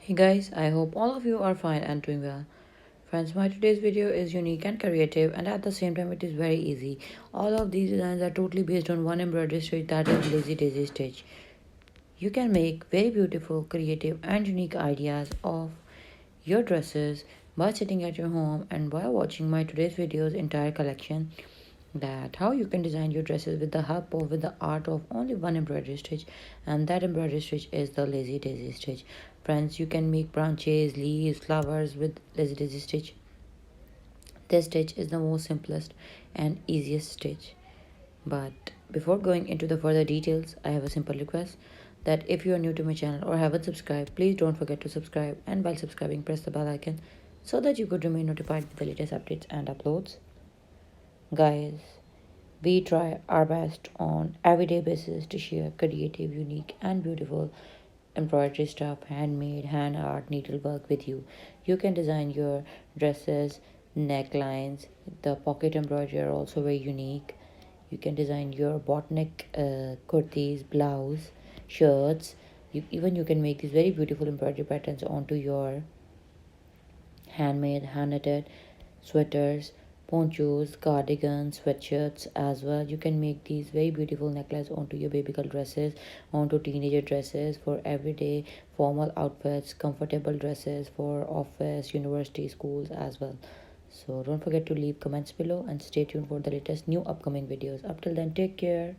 Hey guys, I hope all of you are fine and doing well. Friends, my today's video is unique and creative, and at the same time it is very easy. All of these designs are totally based on one embroidery stitch, that is lazy daisy stitch. You can make very beautiful, creative and unique ideas of your dresses by sitting at your home and by watching my today's video's entire collection, that how you can design your dresses with the help of with the art of only one embroidery stitch, and that embroidery stitch is the lazy daisy stitch. Friends, you can make branches, leaves, flowers with lazy daisy stitch. This stitch is the most simplest and easiest stitch. But before going into the further details, I have a simple request that if you are new to my channel or haven't subscribed, please don't forget to subscribe, and while subscribing press the bell icon so that you could remain notified with the latest updates and uploads. Guys, we try our best on everyday basis to share creative, unique and beautiful embroidery stuff, handmade, hand art, needlework with you. You can design your dresses, necklines, the pocket embroidery are also very unique. You can design your bot neck kurtis, blouse, shirts. You can make these very beautiful embroidery patterns onto your handmade, hand knitted sweaters, ponchos, cardigans, sweatshirts as well. You can make these very beautiful necklaces onto your baby girl dresses, onto teenager dresses, for everyday formal outfits, comfortable dresses for office, university, schools as well. So don't forget to leave comments below and stay tuned for the latest new upcoming videos. Up till then, take care.